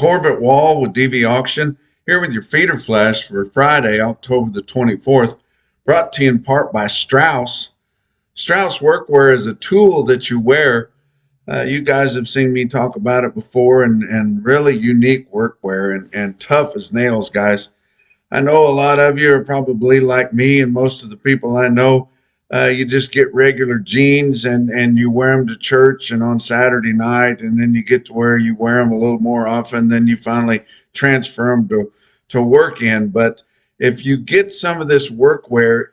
Corbitt Wall with DV Auction, here with your feeder flash for Friday, October the 24th, brought to you in part by Strauss. Strauss workwear is a tool that you wear. You guys have seen me talk about it before, and really unique workwear and tough as nails, guys. I know a lot of you are probably like me, and most of the people I know, you just get regular jeans and you wear them to church and on Saturday night, and then you get to where you wear them a little more often, then you finally transfer them to work in. But if you get some of this workwear,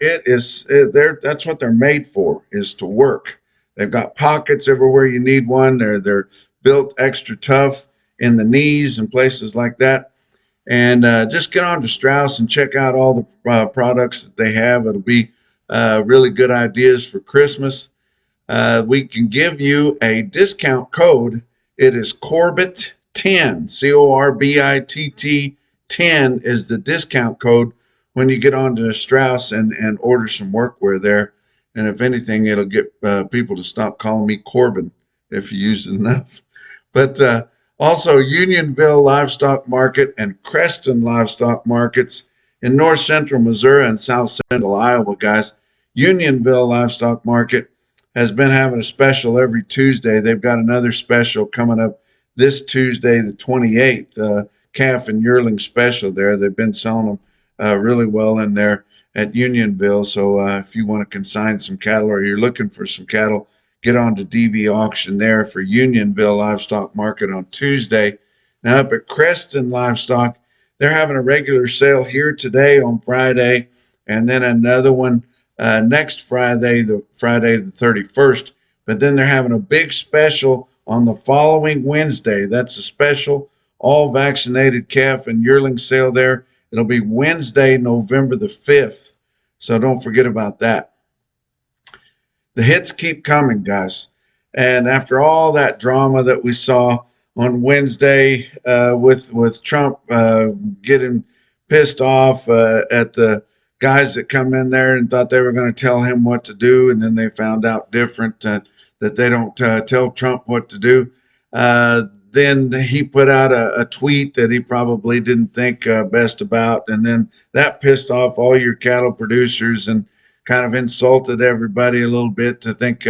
that's what they're made for, is to work. They've got pockets everywhere you need one. They're built extra tough in the knees and places like that. And just get on to Strauss and check out all the products that they have. It'll be really good ideas for Christmas. We can give you a discount code. It is Corbitt 10, Corbitt 10 is the discount code when you get on to Strauss and order some workwear there. And if anything, it'll get people to stop calling me Corbin if you use it enough. But also, Unionville Livestock Market and Creston Livestock Markets in north central Missouri and south central Iowa, guys. Unionville Livestock Market has been having a special every Tuesday. They've got another special coming up this Tuesday, the 28th, calf and yearling special there. They've been selling them really well in there at Unionville. So if you want to consign some cattle or you're looking for some cattle, get on to DV Auction there for Unionville Livestock Market on Tuesday. Now up at Creston Livestock, they're having a regular sale here today on Friday, and then another one next Friday, the 31st. But then they're having a big special on the following Wednesday. That's a special all vaccinated calf and yearling sale there. It'll be Wednesday, November the 5th. So don't forget about that. The hits keep coming, guys. And after all that drama that we saw on Wednesday with Trump getting pissed off at the guys that come in there and thought they were going to tell him what to do, and then they found out different, that they don't tell Trump what to do. Then he put out a tweet that he probably didn't think best about, and then that pissed off all your cattle producers and kind of insulted everybody a little bit to think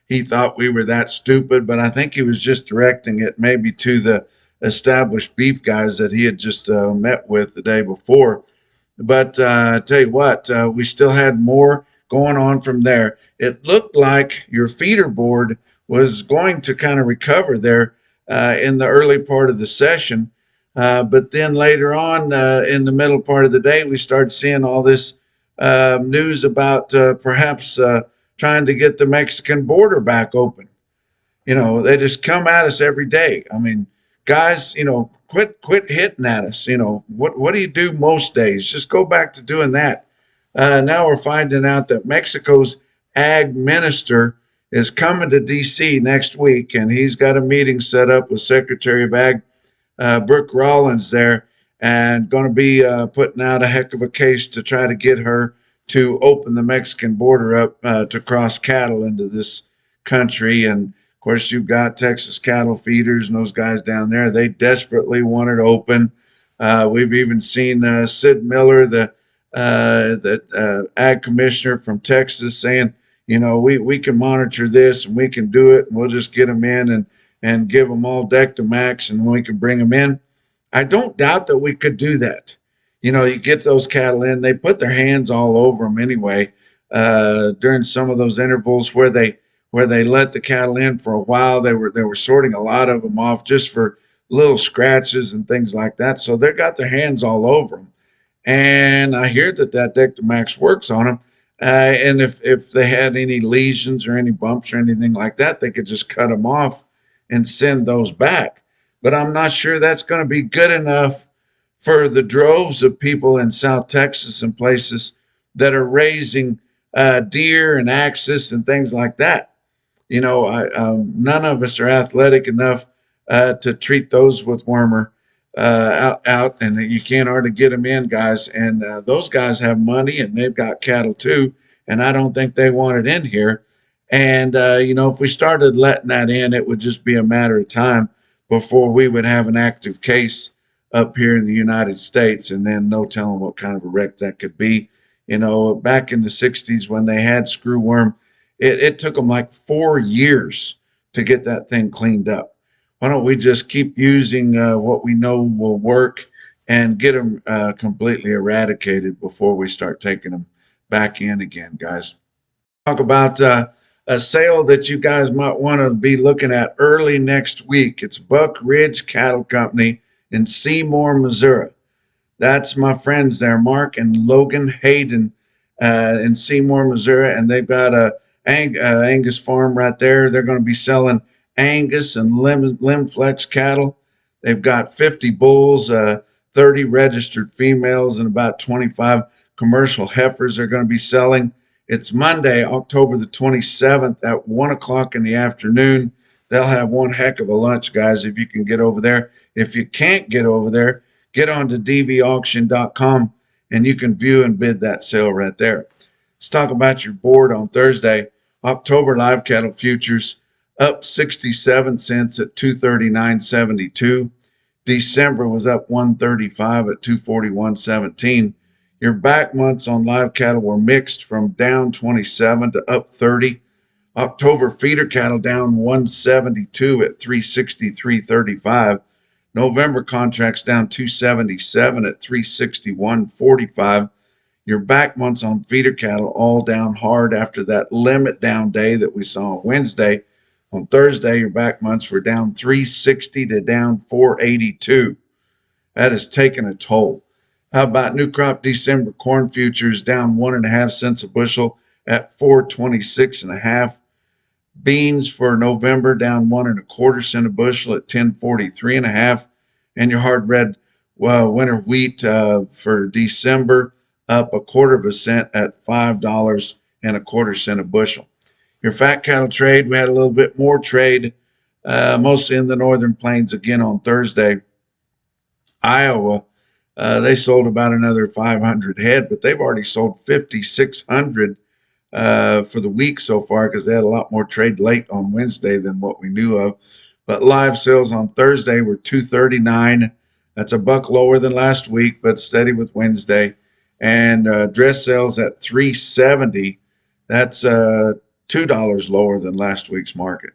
he thought we were that stupid. But I think he was just directing it maybe to the established beef guys that he had just met with the day before. But I tell you what, we still had more going on from there. It looked like your feeder board was going to kind of recover there in the early part of the session. But then later on in the middle part of the day, we started seeing all this news about perhaps trying to get the Mexican border back open. You know, they just come at us every day. I mean, guys, quit hitting at us. What do you do most days? Just go back to doing that. Now we're finding out that Mexico's ag minister is coming to D.C. next week, and he's got a meeting set up with Secretary of Ag Brooke Rollins there, and going to be putting out a heck of a case to try to get her to open the Mexican border up to cross cattle into this country. And of course, you've got Texas cattle feeders and those guys down there. They desperately want it open. We've even seen Sid Miller, the ag commissioner from Texas, saying, we can monitor this and we can do it, and we'll just get them in and give them all Dectomax, and we can bring them in. I don't doubt that we could do that. You get those cattle in, they put their hands all over them anyway during some of those intervals where they let the cattle in for a while. They were sorting a lot of them off just for little scratches and things like that. So they got their hands all over them. And I hear that Dectomax works on them. And if they had any lesions or any bumps or anything like that, they could just cut them off and send those back. But I'm not sure that's going to be good enough for the droves of people in South Texas and places that are raising deer and axis and things like that. None of us are athletic enough to treat those with wormer out, and you can't hardly get them in, guys. And those guys have money and they've got cattle too, and I don't think they want it in here. And if we started letting that in, it would just be a matter of time before we would have an active case up here in the United States, and then no telling what kind of a wreck that could be. You know, back in the 60s when they had screwworm, it took them like 4 years to get that thing cleaned up. Why don't we just keep using what we know will work and get them completely eradicated before we start taking them back in again, guys? Talk about a sale that you guys might want to be looking at early next week. It's Buck Ridge Cattle Company in Seymour, Missouri. That's my friends there, Mark and Logan Hayden in Seymour, Missouri, and they've got a Angus farm right there. They're going to be selling Angus and Limb Flex cattle. They've got 50 bulls, 30 registered females, and about 25 commercial heifers they're going to be selling. It's Monday, October the 27th at 1 o'clock in the afternoon. They'll have one heck of a lunch, guys, if you can get over there. If you can't get over there, get on to DVAuction.com and you can view and bid that sale right there. Let's talk about your board on Thursday. October live cattle futures up 67 cents at 239.72. December was up 135 at 241.17. Your back months on live cattle were mixed from down 27 to up 30. October feeder cattle down 172 at 363.35. November contracts down 277 at 361.45. Your back months on feeder cattle all down hard after that limit down day that we saw on Wednesday. On Thursday, your back months were down 360 to down 482. That has taken a toll. How about new crop December corn futures down 1.5 cents a bushel at 426.5. Beans for November down 1.25 cents a bushel at 1043.5. And your hard red winter wheat for December up 1/4 cent at $5.25 a bushel. Your fat cattle trade, we had a little bit more trade, mostly in the northern plains again on Thursday. Iowa, they sold about another 500 head, but they've already sold 5,600 for the week so far because they had a lot more trade late on Wednesday than what we knew of. But live sales on Thursday were 239. That's a buck lower than last week, but steady with Wednesday. And dress sales at 370. That's $2 lower than last week's market.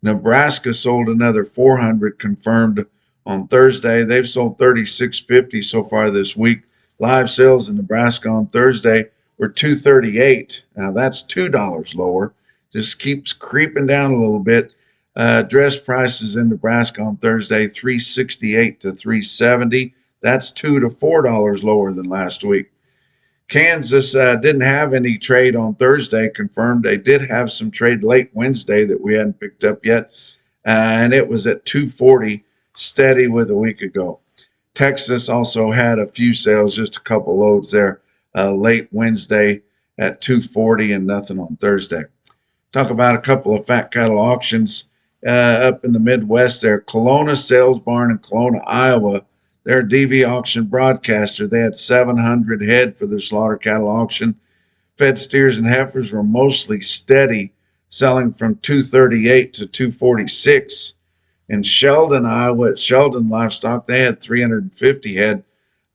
Nebraska sold another 400 confirmed on Thursday. They've sold 3650 so far this week. Live sales in Nebraska on Thursday were 238. Now that's $2 lower. Just keeps creeping down a little bit. Dress prices in Nebraska on Thursday 368 to 370. That's $2 to $4 lower than last week. Kansas didn't have any trade on Thursday confirmed. They did have some trade late Wednesday that we hadn't picked up yet, and it was at 240, steady with a week ago. Texas also had a few sales, just a couple loads there late Wednesday at 240 and nothing on Thursday. Talk about a couple of fat cattle auctions up in the Midwest there. Kelowna Sales Barn in Kelowna, Iowa. They're a DV auction broadcaster. They had 700 head for their slaughter cattle auction. Fed steers and heifers were mostly steady, selling from 238 to 246. In Sheldon, Iowa, at Sheldon Livestock, they had 350 head.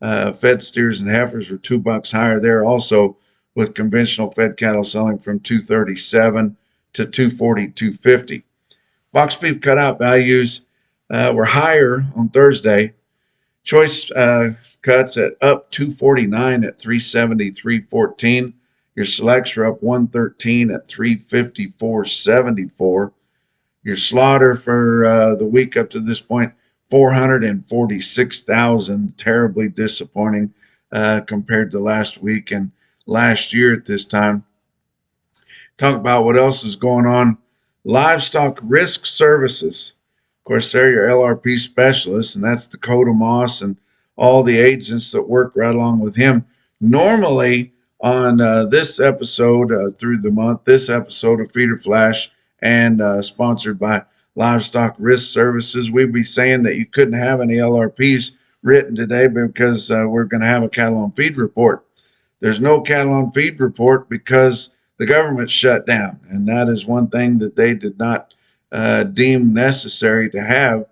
Fed steers and heifers were $2 higher there also, with conventional fed cattle selling from 237 to 240, 250. Box beef cutout values were higher on Thursday. Choice cuts at up 249 at 370, 314. Your selects are up 113 at 354.74. Your slaughter for the week up to this point, 446,000. Terribly disappointing compared to last week and last year at this time. Talk about what else is going on. Livestock Risk Services. Of course, they're your LRP specialists, and that's Dakota Moss and all the agents that work right along with him. Normally, on this episode through the month, this episode of Feeder Flash and sponsored by Livestock Risk Services, we'd be saying that you couldn't have any LRPs written today because we're going to have a cattle on feed report. There's no cattle on feed report because the government shut down, and that is one thing that they did not deem necessary to have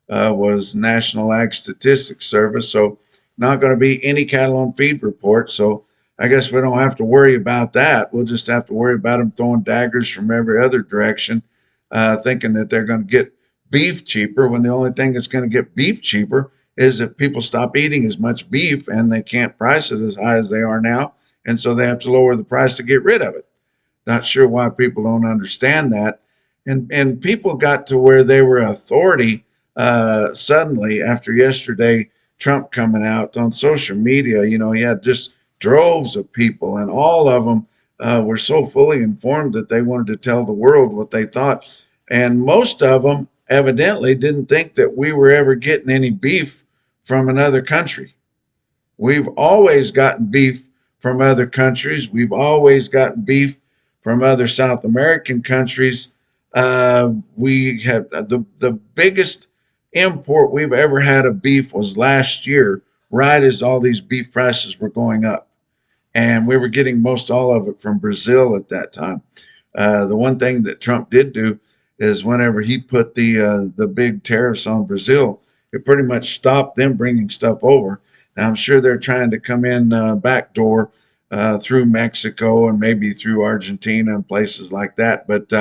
was National Ag Statistics Service. So not going to be any cattle on feed report. So I guess we don't have to worry about that. We'll just have to worry about them throwing daggers from every other direction, thinking that they're going to get beef cheaper when the only thing that's going to get beef cheaper is if people stop eating as much beef and they can't price it as high as they are now. And so they have to lower the price to get rid of it. Not sure why people don't understand that. And people got to where they were authority suddenly after yesterday, Trump coming out on social media. You know, he had just droves of people, and all of them were so fully informed that they wanted to tell the world what they thought. And most of them evidently didn't think that we were ever getting any beef from another country. We've always gotten beef from other countries. We've always gotten beef from other South American countries. We have the biggest import we've ever had of beef was last year, right as all these beef prices were going up. And we were getting most all of it from Brazil at that time. The one thing that Trump did do is whenever he put the big tariffs on Brazil, it pretty much stopped them bringing stuff over. Now, I'm sure they're trying to come in back door through Mexico and maybe through Argentina and places like that, but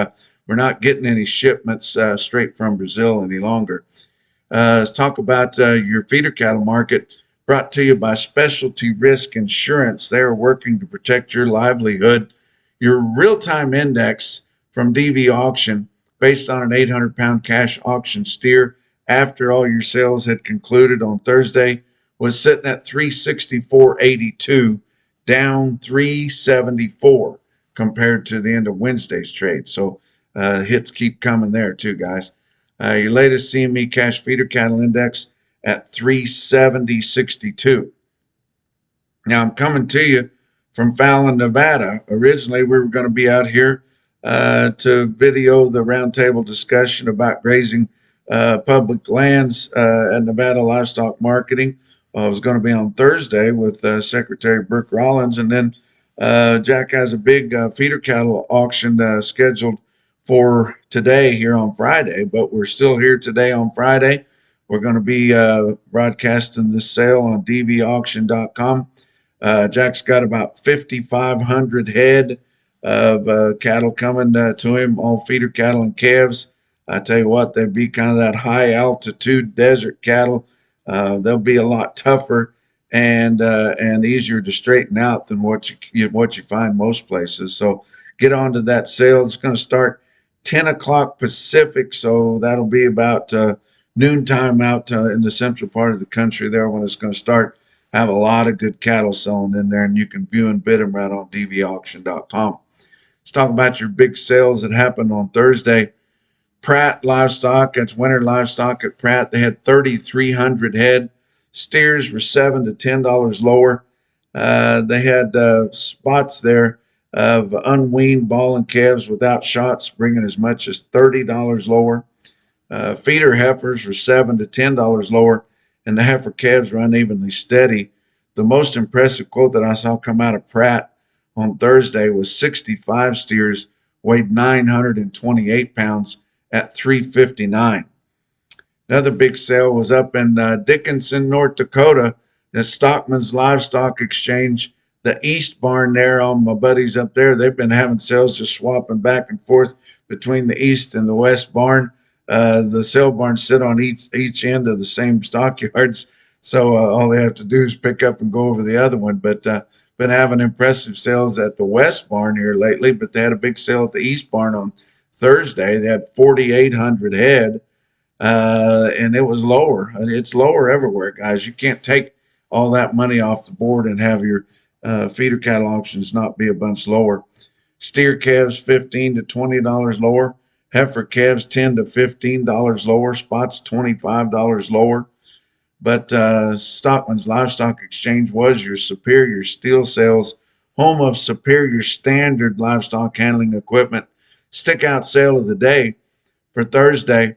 we're not getting any shipments straight from Brazil any longer. Let's talk about your feeder cattle market, brought to you by Specialty Risk Insurance. They are working to protect your livelihood. Your real-time index from DVAuction, based on an 800-pound cash auction steer after all your sales had concluded on Thursday, was sitting at 364.82, down 374 compared to the end of Wednesday's trade. So hits keep coming there too, guys. Your latest CME cash feeder cattle index at 370.62. Now I'm coming to you from Fallon, Nevada. Originally, we were going to be out here to video the roundtable discussion about grazing public lands at Nevada Livestock Marketing. It was going to be on Thursday with Secretary Brooke Rollins, and then Jack has a big feeder cattle auction scheduled for today here on Friday, but we're still here today on Friday. We're going to be broadcasting this sale on DVAuction.com. Jack's got about 5,500 head of cattle coming to him, all feeder cattle and calves. I tell you what, they'd be kind of that high altitude desert cattle. They'll be a lot tougher and easier to straighten out than what you find most places. So get on to that sale. It's going to start 10 o'clock Pacific, so that'll be about noontime out in the central part of the country there when it's going to start. Have a lot of good cattle selling in there, and you can view and bid them right on dvauction.com. Let's talk about your big sales that happened on Thursday. Pratt Livestock, that's winter livestock at Pratt. They had 3,300 head. Steers were $7 to $10 lower. They had spots there of unweaned ball and calves without shots, bringing as much as $30 lower. Feeder heifers were $7 to $10 lower, and the heifer calves were unevenly steady. The most impressive quote that I saw come out of Pratt on Thursday was 65 steers weighed 928 pounds at 359. Another big sale was up in Dickinson, North Dakota, the Stockman's Livestock Exchange. The East Barn there, all my buddies up there, they've been having sales just swapping back and forth between the East and the West Barn. The sale barns sit on each end of the same stockyards, so all they have to do is pick up and go over the other one. But been having impressive sales at the West Barn here lately, but they had a big sale at the East Barn on Thursday. They had 4,800 head, and it was lower. It's lower everywhere, guys. You can't take all that money off the board and have your feeder cattle auctions not be a bunch lower. Steer calves $15 to $20 lower. Heifer calves $10 to $15 lower. Spots $25 lower. But Stockman's Livestock Exchange was your Superior Steel Sales, home of Superior Standard livestock handling equipment. Stick out sale of the day for Thursday.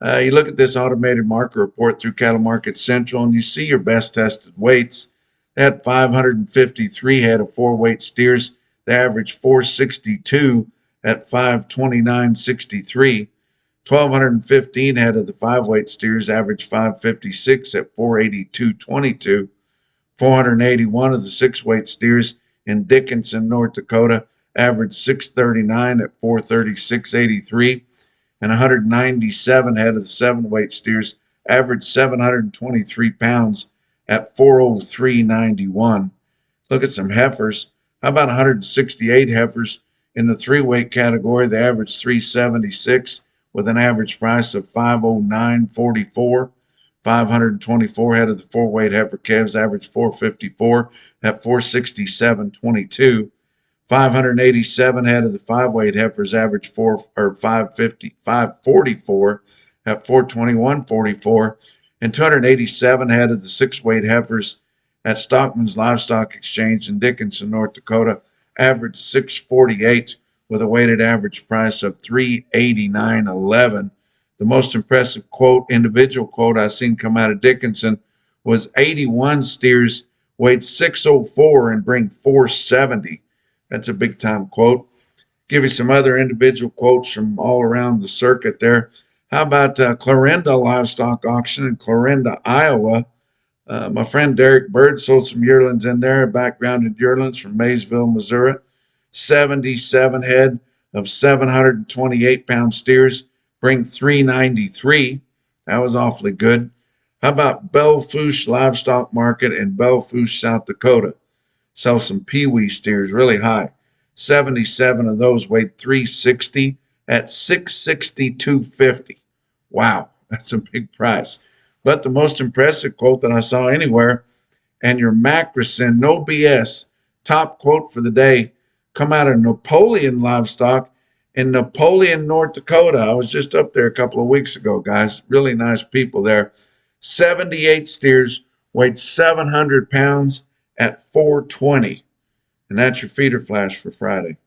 You look at this automated market report through Cattle Market Central, and you see your best tested weights. They had 553 head of 4-weight steers. They averaged 462 at 529.63. 1,215 head of the 5-weight steers averaged 556 at 482.22. 481 of the 6-weight steers in Dickinson, North Dakota averaged 639 at 436.83. And 197 head of the 7-weight steers averaged 723 pounds at 403.91. Look at some heifers. How about 168 heifers in the 3-weight category? They averaged 376 with an average price of 509.44. 524 head of the 4-weight heifer calves averaged 454 at 467.22. 587 head of the 5-weight heifers averaged 544 at 421.44, and 287 head of the 6-weight heifers at Stockman's Livestock Exchange in Dickinson, North Dakota averaged 648 with a weighted average price of 389.11. The most impressive individual quote I seen come out of Dickinson was 81 steers weighed 604 and bring 470. That's a big time quote. Give you some other individual quotes from all around the circuit there. How about Clarinda Livestock Auction in Clarinda, Iowa? My friend Derek Bird sold some yearlings in there, backgrounded yearlings from Maysville, Missouri. 77 head of 728-pound steers bring 393. That was awfully good. How about Belfouche Livestock Market in Belfouche, South Dakota? Sell some peewee steers really high. 77 of those weighed 360 at 662.50. Wow, that's a big price. But the most impressive quote that I saw anywhere, and your Macrocin, no BS, top quote for the day, come out of Napoleon Livestock in Napoleon, North Dakota. I was just up there a couple of weeks ago, guys. Really nice people there. 78 steers weighed 700 pounds at 420. And that's your feeder flash for Friday.